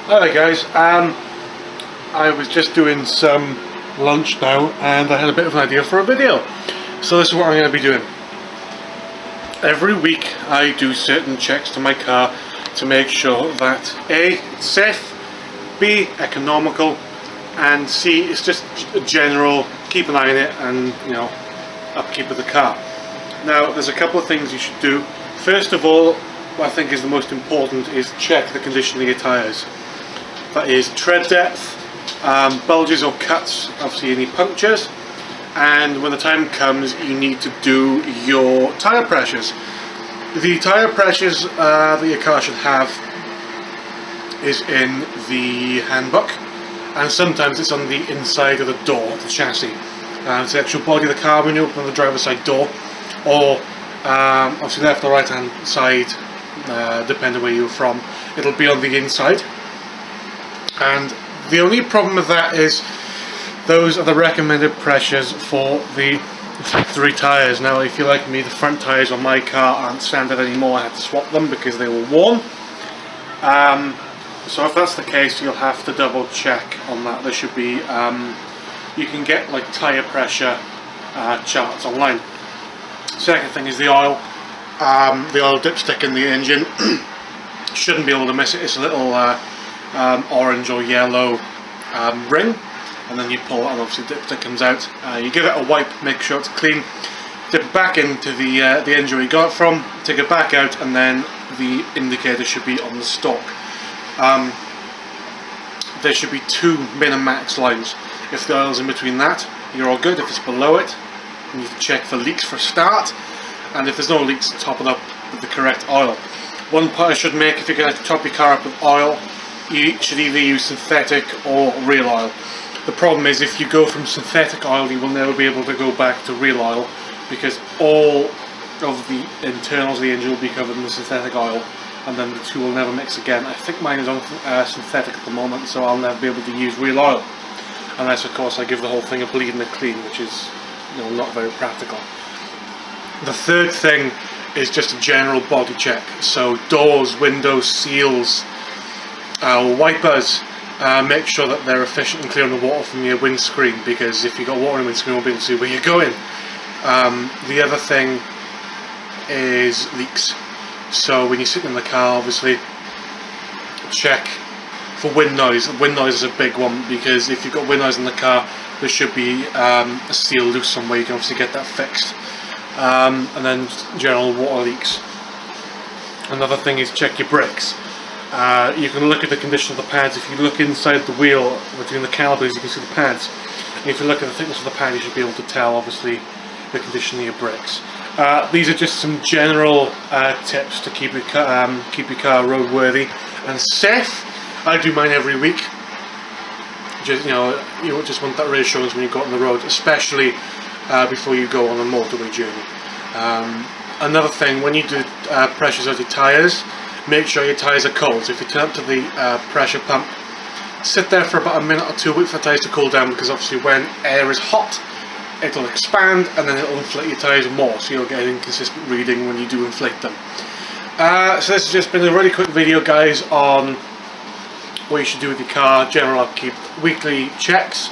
Hi guys, I was just doing some lunch now and I had a bit of an idea for a video. So this is what I'm going to be doing. Every week I do certain checks to my car to make sure that A, it's safe, B, economical, and C, it's just a general keep an eye on it and, you know, upkeep of the car. Now there's a couple of things you should do. First of all, what I think is the most important is check the condition of your tyres. That is tread depth, bulges or cuts, obviously any punctures, and when the time comes you need to do your tyre pressures. The tyre pressures that your car should have is in the handbook, and sometimes it's on the inside of the door, the chassis. It's the actual body of the car when you open the driver's side door, or obviously left or right hand side, depending where you're from, it'll be on the inside. And the only problem with that is those are the recommended pressures for the factory tyres. Now if you're like me, the front tyres on my car aren't standard anymore. I had to swap them because they were worn. So if that's the case, you'll have to double check on that. There should be, you can get like tyre pressure charts online. Second thing is the oil dipstick in the engine. Shouldn't be able to miss it. It's a little orange or yellow ring, and then you pull it and obviously the dipstick comes out. You give it a wipe, make sure it's clean, dip it back into the engine where you got it from, take it back out, and then the indicator should be on the stalk. There should be two min and max lines. If the oil's in between that, you're all good. If it's below it, you need to check for leaks for a start, and if there's no leaks, top it up with the correct oil. One point I should make: if you're going to top your car up with oil, you should either use synthetic or real oil. The problem is if you go from synthetic oil, you will never be able to go back to real oil, because all of the internals of the engine will be covered in the synthetic oil, and then the two will never mix again. I think mine is on synthetic at the moment, so I'll never be able to use real oil, unless of course I give the whole thing a bleed and a clean, which is, you know, not very practical. The third thing is just a general body check. So doors, windows, seals, wipers, make sure that they're efficient and clearing the water from your windscreen, because if you've got water in the windscreen, you won't be able to see where you're going. The other thing is leaks. So when you're sitting in the car, obviously check for wind noise. Wind noise is a big one, because if you've got wind noise in the car, there should be a seal loose somewhere. You can obviously get that fixed. And then general water leaks. Another thing is check your brakes. You can look at the condition of the pads. If you look inside the wheel between the calipers, you can see the pads. And if you look at the thickness of the pad, you should be able to tell obviously the condition of your brakes. These are just some general tips to keep your car roadworthy and safe. I do mine every week. Just, you just want that reassurance when you go on the road, especially before you go on a motorway journey. Another thing, when you do pressures of your tyres, make sure your tyres are cold. So if you turn up to the pressure pump, sit there for about a minute or two, wait for the tyres to cool down, because obviously when air is hot, it'll expand and then it'll inflate your tyres more, so you'll get an inconsistent reading when you do inflate them. So this has just been a really quick video, guys, on what you should do with your car, general upkeep, weekly checks.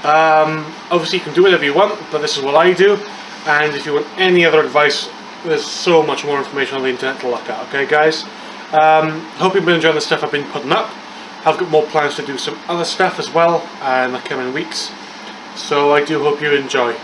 Obviously you can do whatever you want, but this is what I do, and if you want any other advice, there's so much more information on the internet to look at. Okay guys, hope you've been enjoying the stuff I've been putting up. I've got more plans to do some other stuff as well in the coming weeks, so I do hope you enjoy.